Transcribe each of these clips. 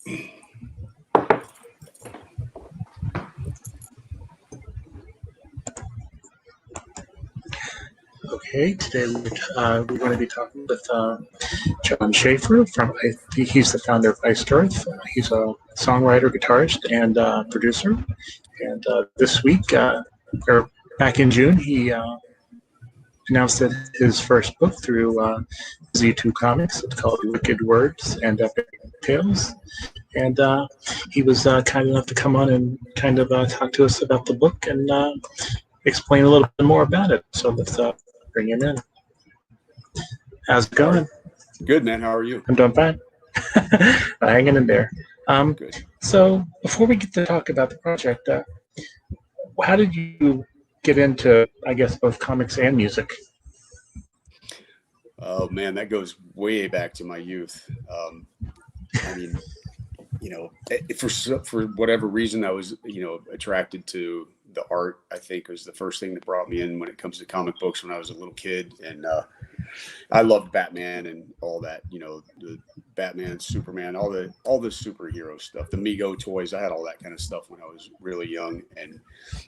Okay, today we're going to be talking with Jon Schaffer he's the founder of Iced Earth. He's a songwriter, guitarist, and producer. And this week, or back in June, he announced that his first book through Z2 Comics. It's called Wicked Words and Epic Tales. And he was kind enough to come on and kind of talk to us about the book and explain a little bit more about it. So let's bring him in. How's it going? Good, man. How are you? I'm doing fine. Hanging in there. Good. So before we get to talk about the project, how did you get into, I guess, both comics and music? Oh, man, that goes way back to my youth. I mean, you know, for whatever reason, I was, attracted to the art. I think was the first thing that brought me in when it comes to comic books when I was a little kid. And I loved Batman and all that, the Batman, Superman, all the superhero stuff, the Mego toys. I had all that kind of stuff when I was really young. And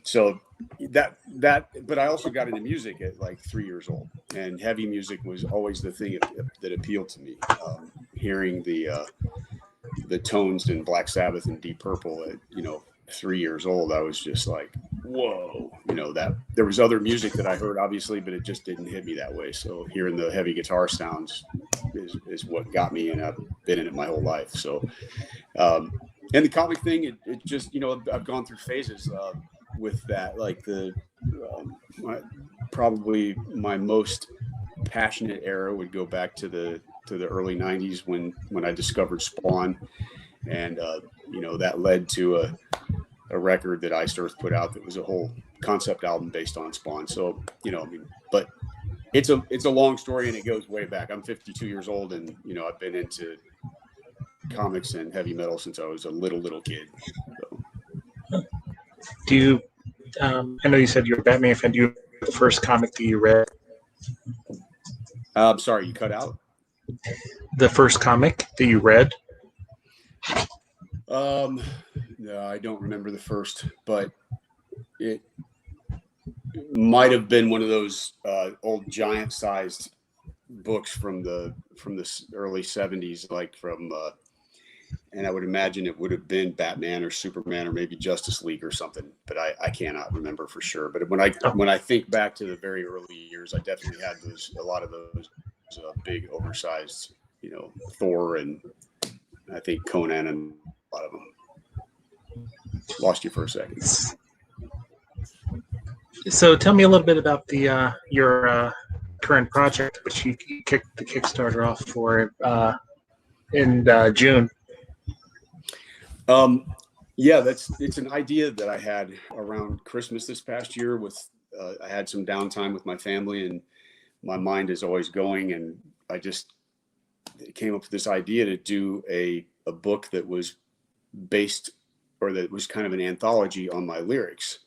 so but I also got into music at like 3 years old, and heavy music was always the thing that appealed to me. Hearing the tones in Black Sabbath and Deep Purple at 3 years old, I was just like, whoa, that there was other music that I heard obviously, but it just didn't hit me that way. So hearing the heavy guitar sounds is what got me, and I've been in it my whole life. So and the comic thing, it just, I've gone through phases with that. Like probably my most passionate era would go back to the early 90s when I discovered Spawn, and that led to a record that Iced Earth put out that was a whole concept album based on Spawn. So but it's a long story, and it goes way back. I'm 52 years old, and I've been into comics and heavy metal since I was a little kid. So. Do you I know you said you're a Batman fan. Do you remember the first comic that you read? I'm sorry, you cut out. The first comic that you read? No, I don't remember the first, but it might have been one of those old giant-sized books from the early 70s, like and I would imagine it would have been Batman or Superman or maybe Justice League or something, but I cannot remember for sure. But when I think back to the very early years, I definitely had a lot of those big, oversized, Thor, and I think Conan, and a lot of them. Lost you for a second. So tell me a little bit about your current project, which you kicked the Kickstarter off for in June. Yeah, it's an idea that I had around Christmas this past year. I had some downtime with my family, and my mind is always going, and I just came up with this idea to do a book that was based, or that was kind of an anthology on my lyrics,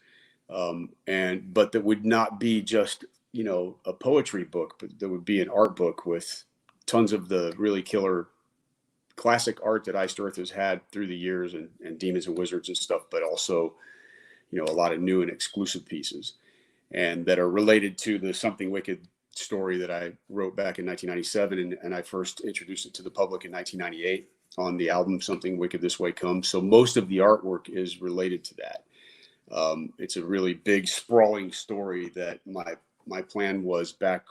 but that would not be just a poetry book, but there would be an art book with tons of the really killer classic art that Iced Earth has had through the years, and Demons and Wizards and stuff, but also a lot of new and exclusive pieces, and that are related to the Something Wicked story that I wrote back in 1997, and I first introduced it to the public in 1998 on the album Something Wicked This Way Comes. So most of the artwork is related to that. It's a really big, sprawling story that my plan was back,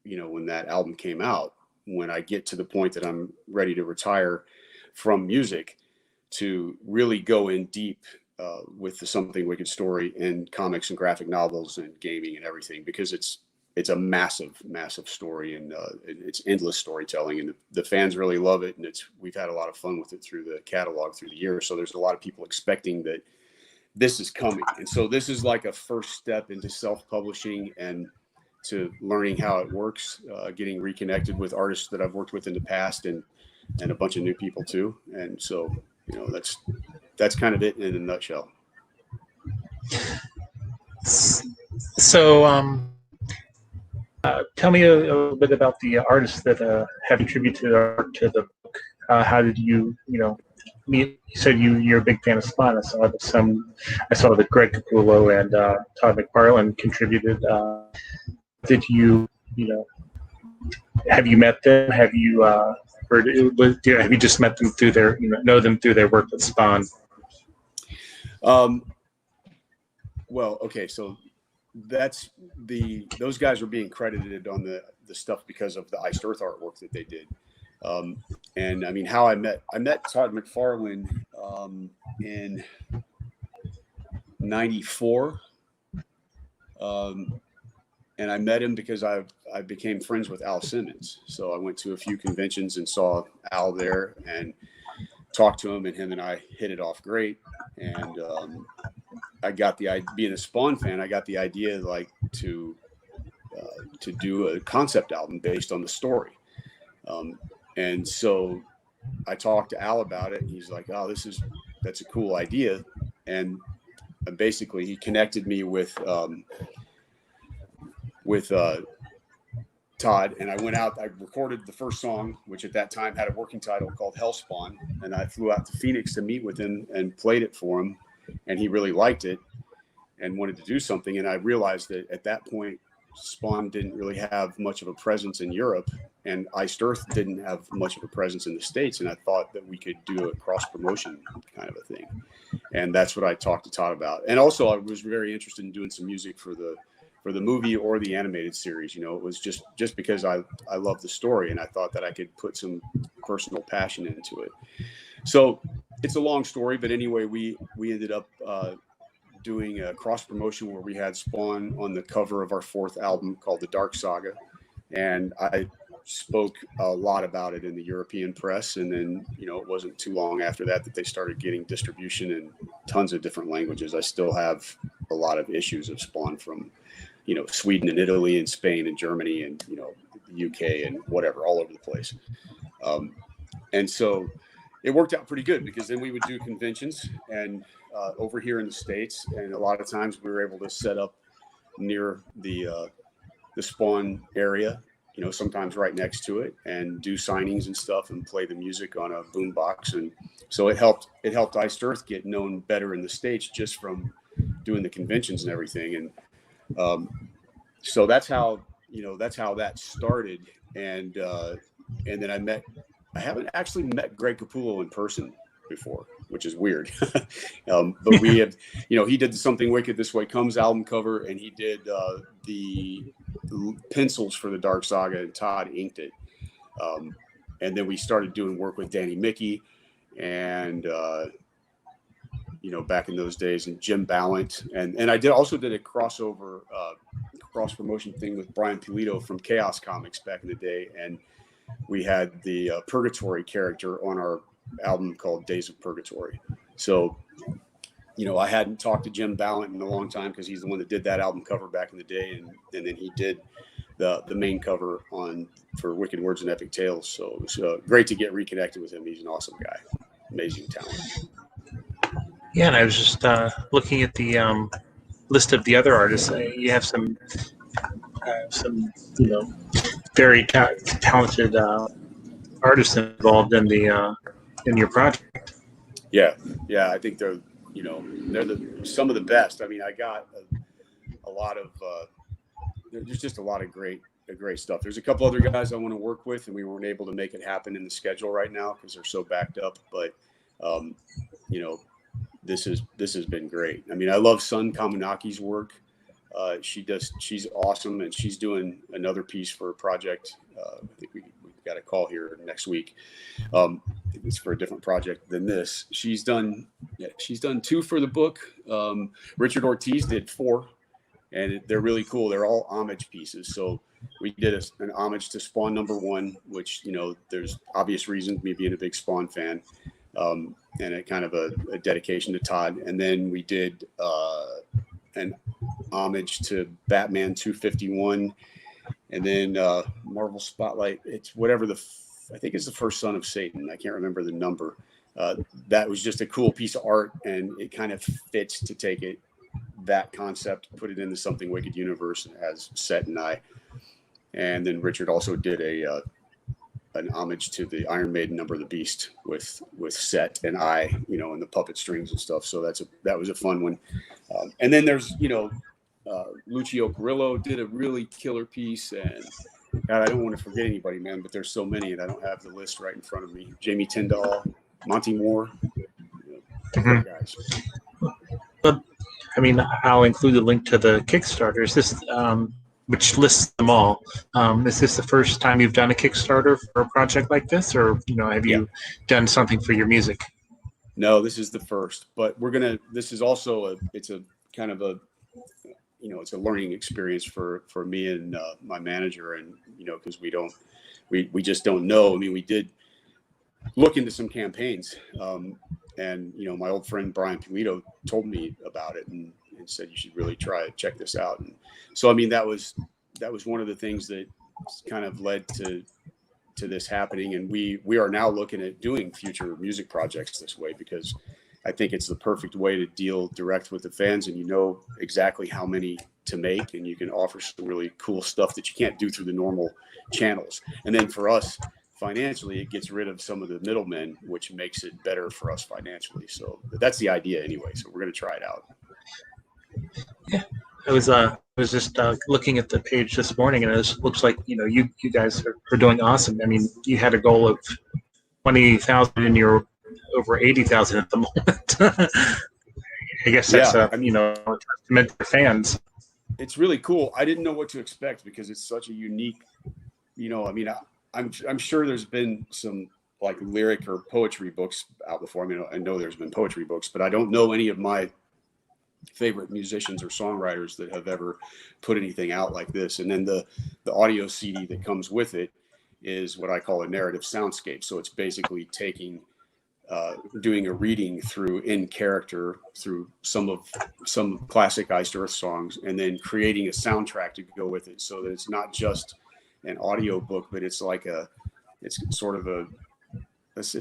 when that album came out, when I get to the point that I'm ready to retire from music, to really go in deep with the Something Wicked story in comics and graphic novels and gaming and everything, because it's a massive story, and it's endless storytelling, and the fans really love it, and we've had a lot of fun with it through the catalog through the years. So there's a lot of people expecting that this is coming, and so this is like a first step into self-publishing and to learning how it works, getting reconnected with artists that I've worked with in the past, and a bunch of new people too. And so that's kind of it in a nutshell. So tell me a little bit about the artists that have contributed to the book. How did you, you said you're a big fan of Spawn. I saw that Greg Capullo and Todd McFarlane contributed. Did you know, have you met them? Have you heard? Have you just met them through their, know them through their work with Spawn? Well, okay, so those guys are being credited on the stuff because of the Iced Earth artwork that they did. And I mean, how I met Todd McFarlane in '94. And I met him because I became friends with Al Simmons. So I went to a few conventions and saw Al there and talked to him, and him and I hit it off great. And I got being a Spawn fan, I got the idea like to do a concept album based on the story. And so I talked to Al about it, and he's like, "Oh, that's a cool idea." And basically he connected me with Todd, and I went out, I recorded the first song, which at that time had a working title called Hellspawn. And I flew out to Phoenix to meet with him and played it for him. And he really liked it and wanted to do something. And I realized that at that point, Spawn didn't really have much of a presence in Europe, and Iced Earth didn't have much of a presence in the States. And I thought that we could do a cross promotion kind of a thing. And that's what I talked to Todd about. And also I was very interested in doing some music for the movie or the animated series. It was just because I love the story, and I thought that I could put some personal passion into it. So it's a long story, but anyway, we ended up doing a cross promotion where we had Spawn on the cover of our fourth album called The Dark Saga. And I spoke a lot about it in the European press. And then, it wasn't too long after that they started getting distribution in tons of different languages. I still have a lot of issues of Spawn from Sweden and Italy and Spain and Germany and, the UK and whatever, all over the place. And so it worked out pretty good, because then we would do conventions and over here in the States. And a lot of times we were able to set up near the Spawn area, sometimes right next to it, and do signings and stuff and play the music on a boombox. And so it helped Iced Earth get known better in the States just from doing the conventions and everything. And so that's how that started. And then I haven't actually met Greg Capullo in person before, which is weird. But we had, he did Something Wicked This Way Comes album cover, and he did the pencils for the Dark Saga, and Todd inked it. And then we started doing work with Danny Mickey and back in those days, and Jim Balent. And I also did a crossover cross promotion thing with Brian Pulido from Chaos Comics back in the day. And we had the Purgatory character on our album called Days of Purgatory. So, I hadn't talked to Jim Balent in a long time, because he's the one that did that album cover back in the day. And then he did the main cover for Wicked Words and Epic Tales. So it was great to get reconnected with him. He's an awesome guy, amazing talent. Yeah, and I was just looking at the list of the other artists. You have some very talented artists involved in your project. Yeah, I think they're some of the best. I mean, I got a lot of there's just a lot of great stuff. There's a couple other guys I want to work with, and we weren't able to make it happen in the schedule right now because they're so backed up. But this has been great. I mean, I love Sun Kamunaki's work. She's awesome, and she's doing another piece for a project. I think we've got a call here next week. It's for a different project than this. She's done 2 for the book. Richard Ortiz did 4, and they're really cool. They're all homage pieces. So we did an homage to Spawn #1, which, there's obvious reasons, me being a big Spawn fan, and a kind of a dedication to Todd. And then we did an homage to Batman 251, and then Marvel Spotlight. It's whatever I think it's the First Son of Satan. I can't remember the number. That was just a cool piece of art, and it kind of fits to take that concept, put it in the Something Wicked universe, and has Set and I. And then Richard also did an homage to the Iron Maiden Number of the Beast with Set and I, and the puppet strings and stuff. So that was a fun one. And then there's, Lucio Carrillo did a really killer piece, and God, I don't want to forget anybody, man, but there's so many, and I don't have the list right in front of me. Jamie Tyndall, Monte Moore, guys. But, I mean, I'll include a link to the Kickstarter. Is this, which lists them all? Is this the first time you've done a Kickstarter for a project like this, or have you done something for your music? No, this is the first. But this is also it's a kind of a, it's a learning experience for me and my manager, and because we just don't know. I mean, we did look into some campaigns, and my old friend Brian Pulido told me about it and said you should really check this out. And so I mean that was one of the things that kind of led to this happening, and we are now looking at doing future music projects this way, because I think it's the perfect way to deal direct with the fans, and exactly how many to make, and you can offer some really cool stuff that you can't do through the normal channels. And then for us financially, it gets rid of some of the middlemen, which makes it better for us financially. So that's the idea anyway. So we're going to try it out. Yeah, I was just looking at the page this morning, and it looks like you guys are doing awesome. I mean, you had a goal of 20,000, and you're over 80,000 at the moment. I guess that's a testament to fans. It's really cool. I didn't know what to expect, because it's such a unique. I mean, I'm sure there's been some like lyric or poetry books out before. I mean, I know there's been poetry books, but I don't know any of my favorite musicians or songwriters that have ever put anything out like this. And then the audio CD that comes with it is what I call a narrative soundscape. So it's basically doing a reading in character through some classic Iced Earth songs, and then creating a soundtrack to go with it, so that it's not just an audio book, but it's like it's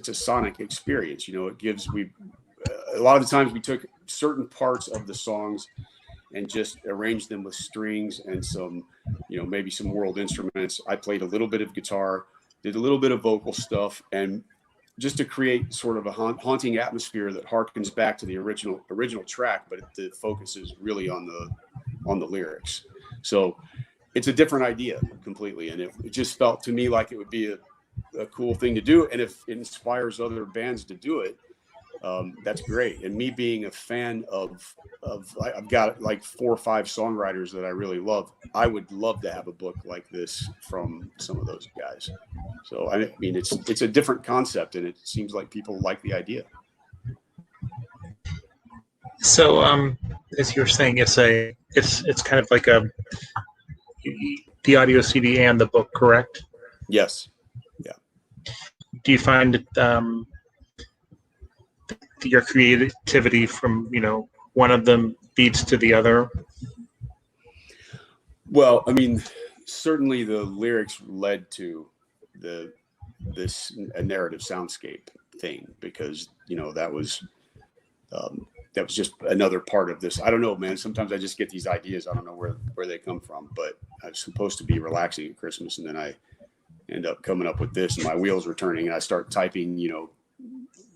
a sonic experience. A lot of the times we took certain parts of the songs and just arranged them with strings and some, maybe some world instruments. I played a little bit of guitar, did a little bit of vocal stuff, and just to create sort of a haunting atmosphere that harkens back to the original track, but the focus is really on the lyrics. So it's a different idea completely, and it just felt to me like it would be a cool thing to do. And if it inspires other bands to do it, that's great. And me being a fan of I've got like 4 or 5 songwriters that I really love. I would love to have a book like this from some of those guys. So I mean, it's a different concept, and it seems like people like the idea. So as you were saying, it's kind of like the audio CD and the book, correct? Yes. Yeah. Do you find your creativity from one of them feeds to the other? Well, I mean, certainly the lyrics led to this narrative soundscape thing, because that was just another part of this. I don't know, man. Sometimes I just get these ideas. I don't know where they come from, but I'm supposed to be relaxing at Christmas, and then I end up coming up with this, and my wheels were turning, and I start typing,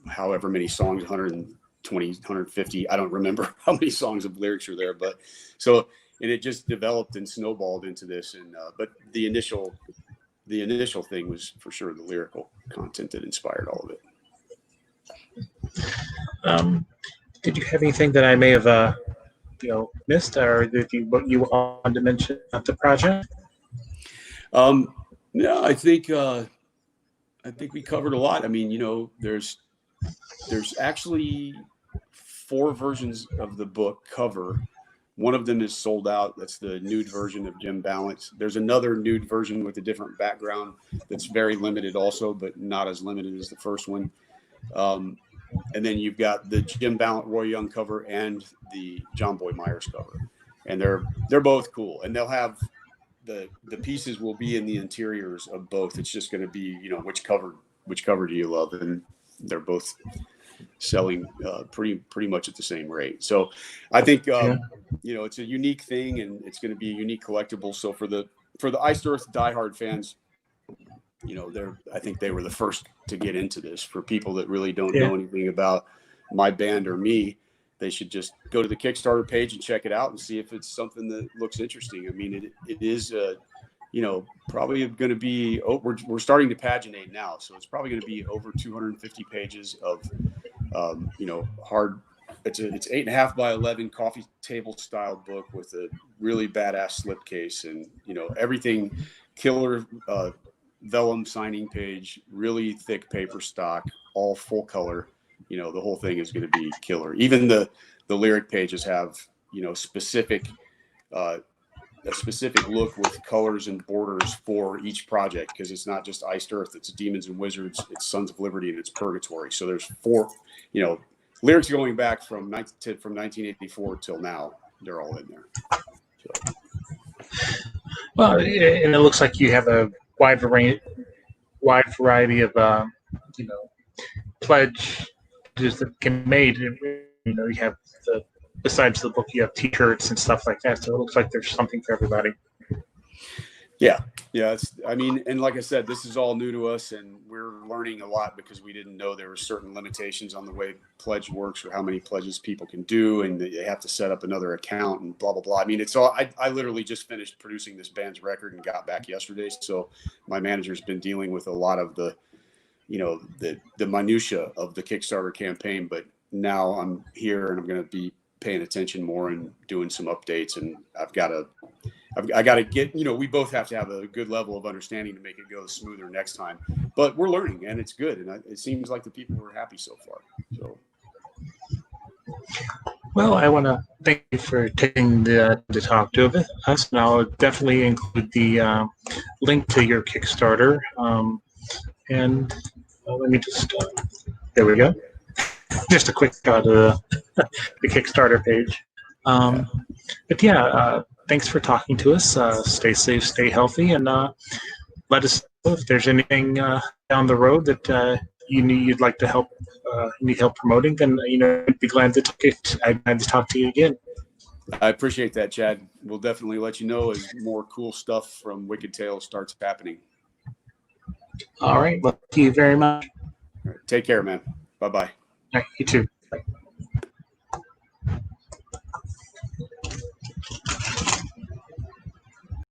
however many songs, 120, 150. I don't remember how many songs of lyrics are there, but and it just developed and snowballed into this. And but the initial thing was for sure the lyrical content that inspired all of it. Did you have anything that I may have missed, or what you wanted to mention about the project? No, I think we covered a lot. I mean, there's actually 4 versions of the book cover. One of them is sold out. That's the nude version of Jim Balent. There's another nude version with a different background that's very limited also, but not as limited as the first one. And then you've got the Jim Balent Roy Young cover and the Jonboy Meyers cover. And they're both cool. And they'll have the pieces will be in the interiors of both. It's just going to be, which cover do you love? And they're both selling pretty much at the same rate. So I think it's a unique thing, and it's going to be a unique collectible. So for the Iced Earth diehard fans, I think they were the first to get into this. For people that really don't Yeah. know anything about my band or me, they should just go to the Kickstarter page and check it out and see if it's something that looks interesting. I mean, it is, probably going to be, we're starting to paginate now. So it's probably going to be over 250 pages of, hard, it's 8.5 by 11 coffee table style book with a really badass slipcase and, everything killer, vellum signing page, really thick paper stock, all full color. The whole thing is going to be killer. Even the lyric pages have, specific, a specific look with colors and borders for each project, because it's not just Iced Earth, it's Demons and Wizards, it's Sons of Liberty, and it's Purgatory. So there's 4, lyrics going back from 1984 till now. They're all in there. So. Well, and it looks like you have a wide variety of pledges that can be made. You have besides the book, you have T-shirts and stuff like that. So it looks like there's something for everybody. Yeah. And like I said, this is all new to us, and we're learning a lot because we didn't know there were certain limitations on the way pledge works, or how many pledges people can do, and they have to set up another account and blah, blah, blah. I mean, it's all, I literally just finished producing this band's record and got back yesterday. So my manager's been dealing with a lot of the minutia of the Kickstarter campaign, but now I'm here and I'm going to be paying attention more and doing some updates, and I got to get, we both have to have a good level of understanding to make it go smoother next time, but we're learning and it's good. And it seems like the people were happy so far. So. Well, I want to thank you for taking the to talk to us, and I'll definitely include the link to your Kickstarter. And let me just, there we go. Just a quick shot of the Kickstarter page. But yeah, thanks for talking to us. Stay safe, stay healthy, and let us know if there's anything down the road that you'd like to help, need help promoting. Then I'd be glad to talk to you again. I appreciate that, Chad. We'll definitely let you know as more cool stuff from Wicked Tales starts happening. All right. Well, thank you very much. All right, take care, man. Bye-bye. You too. Bye.